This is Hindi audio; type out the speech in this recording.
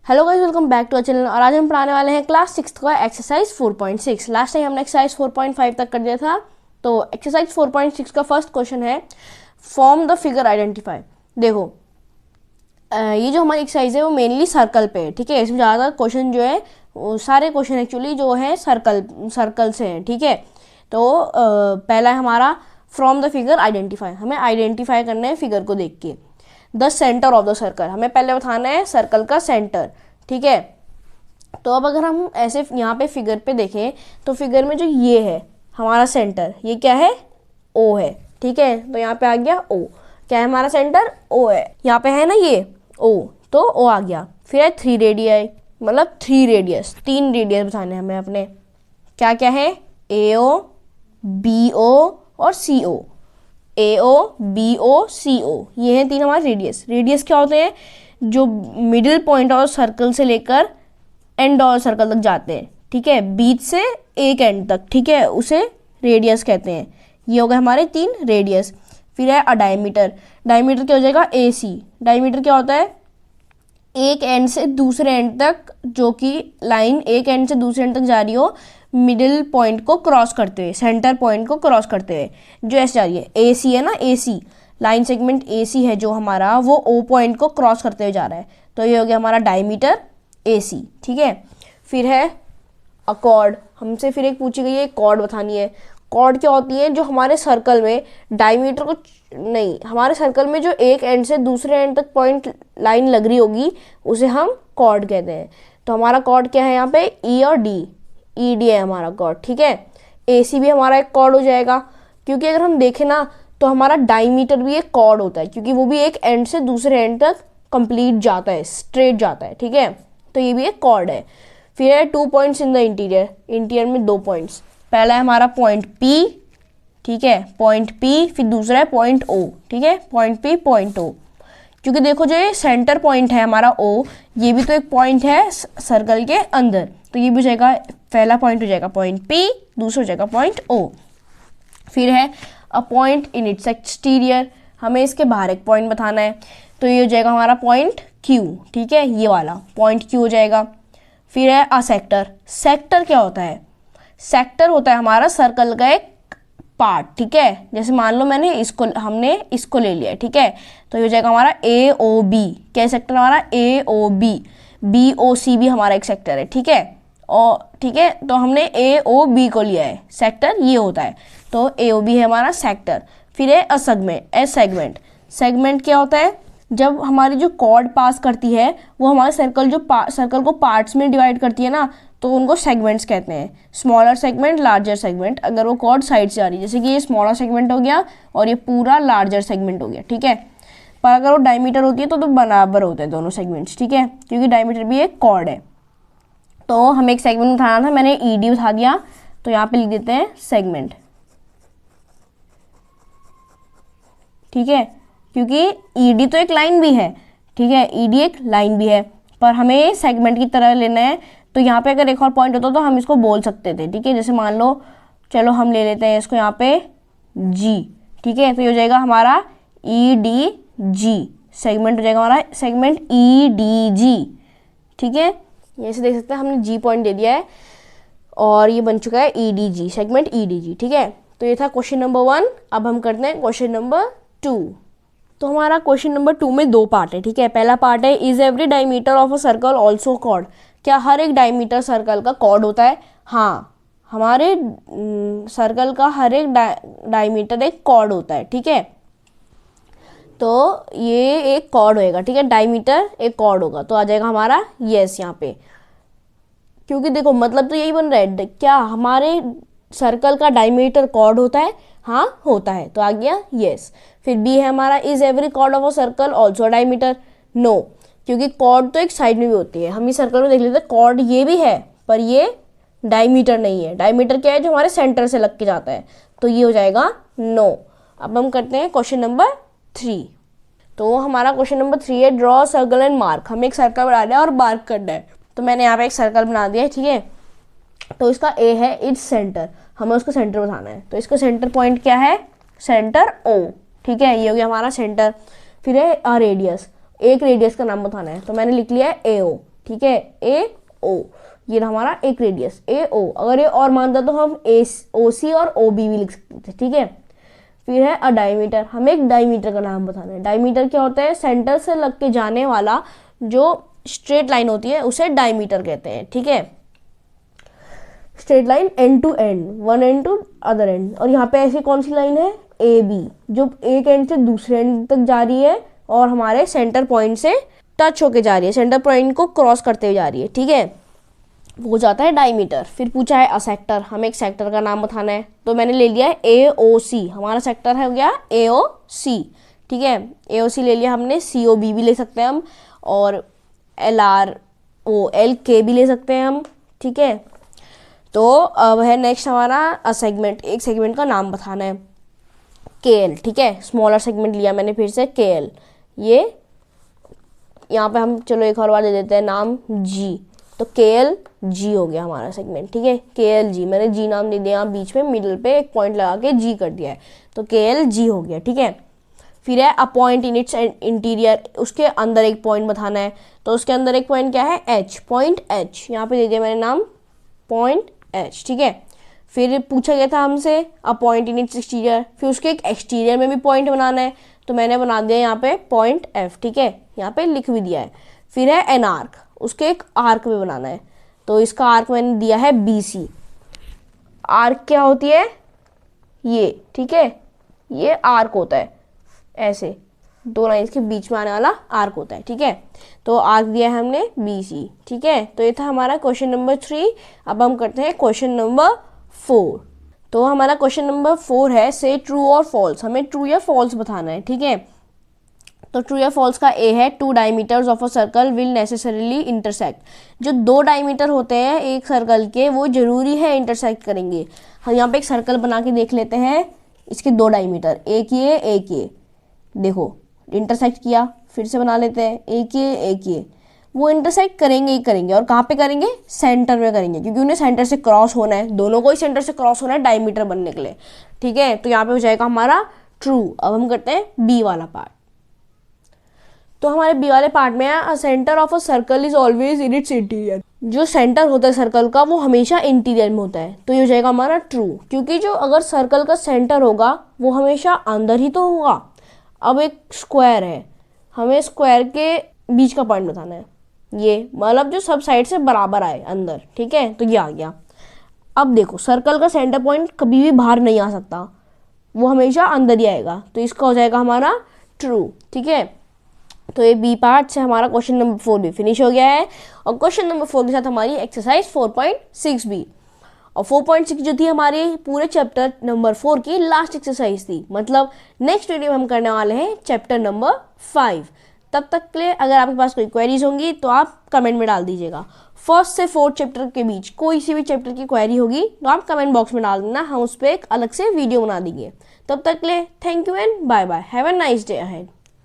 Hello guys, welcome back to our channel. और आज हम पढ़ाने वाले हैं क्लास 6 का एक्सरसाइज 4.6। लास्ट टाइम हमने एक्सरसाइज 4.5 तक कर दिया था। तो एक्सरसाइज 4.6 का फर्स्ट क्वेश्चन है फॉर्म द फिगर आइडेंटिफाई। देखो ये जो हमारी एक्सरसाइज है वो मेनली सर्कल पे है, ठीक है। इसमें ज़्यादातर क्वेश्चन जो है वो सारे क्वेश्चन एक्चुअली जो है सर्कल से हैं, ठीक है। तो पहला है हमारा फ्रॉम द फिगर आइडेंटिफाई। हमें आइडेंटिफाई करना है फिगर को देख के। The centre of the circle, हमें पहले बताना है सर्कल का सेंटर, ठीक है। तो अब अगर हम ऐसे यहाँ पे फिगर पे देखें तो फिगर में जो ये है हमारा सेंटर, ये क्या है, ओ है, ठीक है। तो यहाँ पे आ गया ओ, क्या है हमारा सेंटर, ओ है। यहाँ पे है ना ये ओ, तो ओ आ गया। फिर है 3 रेडियस, मतलब 3 रेडियस, 3 रेडियस बताने हमें अपने। क्या क्या है, ए ओ, बी ओ और सी ओ। ए ओ, बी ओ, सी ओ, ये हैं 3 हमारे रेडियस। रेडियस क्या होते हैं, जो मिडिल पॉइंट और सर्कल से लेकर एंड और सर्कल तक जाते हैं, ठीक है। बीच से एक एंड तक, ठीक है, उसे रेडियस कहते हैं। ये हो गए हमारे 3 रेडियस। फिर है अ डायमीटर। डायमीटर क्या हो जाएगा, ए सी। डायमीटर क्या होता है, एक एंड से दूसरे एंड तक, जो कि लाइन एक एंड से दूसरे एंड तक जा रही हो, मिडिल पॉइंट को क्रॉस करते हुए, सेंटर पॉइंट को क्रॉस करते हुए जो ऐसे जा रही है। ए सी है ना, ए सी लाइन सेगमेंट ए सी है जो हमारा, वो ओ पॉइंट को क्रॉस करते हुए जा रहा है। तो ये हो गया हमारा डायमीटर ए सी, ठीक है। फिर है अ कॉर्ड। हमसे फिर एक पूछी गई है कॉर्ड बतानी है। कॉर्ड क्या होती है, जो हमारे सर्कल में डायमीटर को नहीं, हमारे सर्कल में जो एक एंड से दूसरे एंड तक पॉइंट लाइन लग रही होगी उसे हम कॉर्ड कहते हैं। तो हमारा कॉर्ड क्या है यहाँ पे, ई और डी, ई डी है हमारा कॉर्ड, ठीक है। ए सी भी हमारा एक कॉर्ड हो जाएगा, क्योंकि अगर हम देखें ना तो हमारा डायमीटर भी एक कॉर्ड होता है, क्योंकि वो भी एक एंड से दूसरे एंड तक कंप्लीट जाता है, स्ट्रेट जाता है, ठीक है। तो ये भी एक कॉर्ड है। फिर है 2 points in the interior. Interior में 2 पॉइंट्स। पहला है हमारा पॉइंट पी, ठीक है, पॉइंट पी। फिर दूसरा है पॉइंट ओ, ठीक है, पॉइंट पी पॉइंट ओ। क्योंकि देखो जो ये सेंटर पॉइंट है हमारा ओ, ये भी तो एक पॉइंट है सर्कल के अंदर, तो ये भी हो जाएगा, पहला पॉइंट हो जाएगा पॉइंट पी, दूसरा हो जाएगा पॉइंट ओ। फिर है a point in its exterior. हमें इसके बाहर एक पॉइंट बताना है, तो ये हो जाएगा हमारा पॉइंट क्यू, ठीक है, ये वाला पॉइंट क्यू हो जाएगा। फिर है अ सेक्टर। सेक्टर क्या होता है, सेक्टर होता है हमारा सर्कल का एक पार्ट, ठीक है। जैसे मान लो हमने इसको ले लिया, ठीक है। तो ये हो जाएगा हमारा ए ओ बी। क्या सेक्टर हमारा, ए ओ बी। बी ओ सी भी हमारा एक सेक्टर है, ठीक है। और ठीक है, तो हमने ए ओ बी को लिया है, सेक्टर ये होता है। तो ए ओ बी है हमारा सेक्टर। फिर है a segment. A segment. Segment क्या होता है, जब हमारी जो कॉर्ड पास करती है वो हमारे सर्कल को पार्ट्स में डिवाइड करती है ना, तो उनको सेगमेंट्स कहते हैं। स्मॉलर सेगमेंट, लार्जर सेगमेंट, अगर वो कॉर्ड साइड से आ रही है, जैसे कि ये स्मॉलर सेगमेंट हो गया और ये पूरा लार्जर सेगमेंट हो गया, ठीक है। पर अगर वो डायमीटर होती है तो बराबर होते हैं दोनों सेगमेंट्स, ठीक है, क्योंकि डायमीटर भी एक कॉर्ड है। तो हमें एक सेगमेंट उठाना था, मैंने ई डी उठा दिया, तो यहाँ पे लिख देते हैं सेगमेंट, ठीक है, क्योंकि ई डी तो एक लाइन भी है, ठीक है, ई डी एक लाइन भी है, पर हमें सेगमेंट की तरह लेना है। तो यहाँ पे अगर एक और पॉइंट होता तो हम इसको बोल सकते थे, ठीक है। जैसे मान लो, चलो हम ले लेते हैं इसको यहाँ पे जी, ठीक है। तो ये हो जाएगा हमारा ई डी जी, सेगमेंट हो जाएगा हमारा सेगमेंट ई डी जी, ठीक है। ये से देख सकते हैं हमने जी पॉइंट दे दिया है और ये बन चुका है E D G, segment E D G, ठीक है। तो ये था क्वेश्चन नंबर 1। अब हम करते हैं क्वेश्चन नंबर 2। तो हमारा क्वेश्चन नंबर 2 में 2 पार्ट है, ठीक है। पहला पार्ट है is every diameter of a circle also chord. क्या हर एक डायमीटर सर्कल का कॉर्ड होता है? हाँ, हमारे सर्कल का हर एक डायमीटर एक कॉर्ड होता है, ठीक है। तो ये एक कॉर्ड होएगा, ठीक है, डायमीटर एक कॉर्ड होगा, तो आ जाएगा हमारा यस यहाँ पे। क्योंकि देखो मतलब तो यही बन रहा है, क्या हमारे सर्कल का डायमीटर कॉर्ड होता है? हाँ होता है, तो आ गया यस। फिर बी है हमारा is every chord of a circle also diameter. No, क्योंकि कॉर्ड तो एक साइड में भी होती है। हम इस सर्कल में देख लेते हैं, कॉर्ड ये भी है पर ये डायमीटर नहीं है। डायमीटर क्या है, जो हमारे सेंटर से लग के जाता है, तो ये हो जाएगा नो। अब हम करते हैं क्वेश्चन नंबर 3। तो हमारा क्वेश्चन नंबर 3 है ड्रॉ सर्कल एंड मार्क। हमें एक सर्कल बनाना है और मार्क करना है। तो मैंने यहाँ पे एक सर्कल बना दिया है, ठीक है। तो इसका ए है इट्स सेंटर, हमें उसका सेंटर बताना है। तो इसका सेंटर पॉइंट क्या है, सेंटर ओ, ठीक है, ये हो गया हमारा सेंटर। फिर है रेडियस, एक रेडियस का नाम बताना है। तो मैंने लिख लिया है ए ओ, ठीक है, ए ओ, ये हमारा एक रेडियस ए ओ। अगर ये और मानता तो हम ए ओ सी और ओ बी भी लिख सकते थे, ठीक है। फिर है अ डायमीटर, हमें एक डायमीटर का नाम बताना है। डायमीटर क्या होता है, सेंटर से लग के जाने वाला जो स्ट्रेट लाइन होती है उसे डायमीटर कहते हैं, ठीक है। Straight line end to end, one end to other end. और यहाँ पे ऐसी कौन सी लाइन है, ए बी, जो एक एंड से दूसरे एंड तक जा रही है और हमारे सेंटर पॉइंट से टच होके जा रही है, सेंटर पॉइंट को क्रॉस करते हुए जा रही है, ठीक है, वो हो जाता है डायमीटर। फिर पूछा है अ सेक्टर, हमें एक सेक्टर का नाम बताना है, तो मैंने ले लिया है ए ओ सी, हमारा सेक्टर है हो गया ए ओ सी, ठीक है। ए ओ सी ले लिया हमने, सी ओ बी भी ले सकते हैं हम, और एल आर ओ एल के भी ले सकते हैं हम, ठीक है। तो अब है नेक्स्ट हमारा अ सेगमेंट, एक सेगमेंट का नाम बताना है, के एल, ठीक है। स्मॉलर सेगमेंट लिया मैंने फिर से, के एल। ये यहाँ पे हम चलो एक और बार दे देते हैं नाम जी, तो के एल जी हो गया हमारा सेगमेंट, ठीक है। के एल जी, मैंने जी नाम दे दिया, बीच में मिडिल पे एक पॉइंट लगा के जी कर दिया है, तो के एल जी हो गया, ठीक है। फिर है a point in it's interior, उसके अंदर एक पॉइंट बताना है, तो उसके अंदर एक पॉइंट क्या है, एच, पॉइंट एच, यहाँ पे दे दिया मैंने नाम पॉइंट एच, ठीक है। फिर पूछा गया था हमसे अ पॉइंट इन इट्स एक्सटीरियर, फिर उसके एक एक्सटीरियर में भी पॉइंट बनाना है, तो मैंने बना दिया यहाँ पे पॉइंट एफ, ठीक है, यहाँ पे लिख भी दिया है। फिर है एन आर्क, उसके एक आर्क में बनाना है, तो इसका आर्क मैंने दिया है बी सी। आर्क क्या होती है, ये, ठीक है, ये आर्क होता है, ऐसे दो लाइन्स के बीच में आने वाला आर्क होता है, ठीक है। तो आर्क दिया है हमने बी सी, ठीक है। तो ये था हमारा क्वेश्चन नंबर 3। अब हम करते हैं क्वेश्चन नंबर 4। तो हमारा क्वेश्चन नंबर 4 है से ट्रू और फॉल्स, हमें ट्रू या फॉल्स बताना है, ठीक है। तो ट्रू या फॉल्स का ए है, 2 diameters of a circle will necessarily intersect. जो 2 डायमीटर होते हैं एक सर्कल के, वो जरूरी है इंटरसेक्ट करेंगे। हम यहाँ पे एक सर्कल बना के देख लेते हैं, इसके 2 डायमीटर, एक ये, देखो इंटरसेक्ट किया, फिर से बना लेते हैं, एक ये, वो इंटरसेक्ट करेंगे ही करेंगे। और कहाँ पे करेंगे, सेंटर में करेंगे, क्योंकि उन्हें सेंटर से क्रॉस होना है, दोनों को ही सेंटर से क्रॉस होना है डायमीटर बनने के लिए, ठीक है। तो यहाँ पे हो जाएगा हमारा ट्रू। अब हम करते हैं बी वाला पार्ट। तो हमारे बी वाले पार्ट में है centre of a circle is always in its interior, जो सेंटर होता है सर्कल का वो हमेशा इंटीरियर में होता है, तो ये हो जाएगा हमारा ट्रू, क्योंकि जो अगर सर्कल का सेंटर होगा वो हमेशा अंदर ही तो होगा। अब एक स्क्वायर है, हमें स्क्वायर के बीच का पॉइंट बताना है, ये मतलब जो सब साइड से बराबर आए अंदर, ठीक है, तो ये आ गया। अब देखो सर्कल का सेंटर पॉइंट कभी भी बाहर नहीं आ सकता, वो हमेशा अंदर ही आएगा, तो इसका हो जाएगा हमारा ट्रू, ठीक है। तो ये बी पार्ट से हमारा क्वेश्चन नंबर 4 भी फिनिश हो गया है। और क्वेश्चन नंबर 4 के साथ हमारी एक्सरसाइज 4.6 भी, और 4.6 जो थी हमारे पूरे चैप्टर नंबर 4 की लास्ट एक्सरसाइज थी। मतलब नेक्स्ट वीडियो में हम करने वाले हैं चैप्टर नंबर 5। तब तक के लिए अगर आपके पास कोई क्वेरीज होंगी तो आप कमेंट में डाल दीजिएगा। 1st से 4th चैप्टर के बीच कोई सी भी चैप्टर की क्वेरी होगी तो आप कमेंट बॉक्स में डाल देना, हम उस पर एक अलग से वीडियो बना देंगे। तब तक के लिए thank you and bye bye, have a nice day ahead.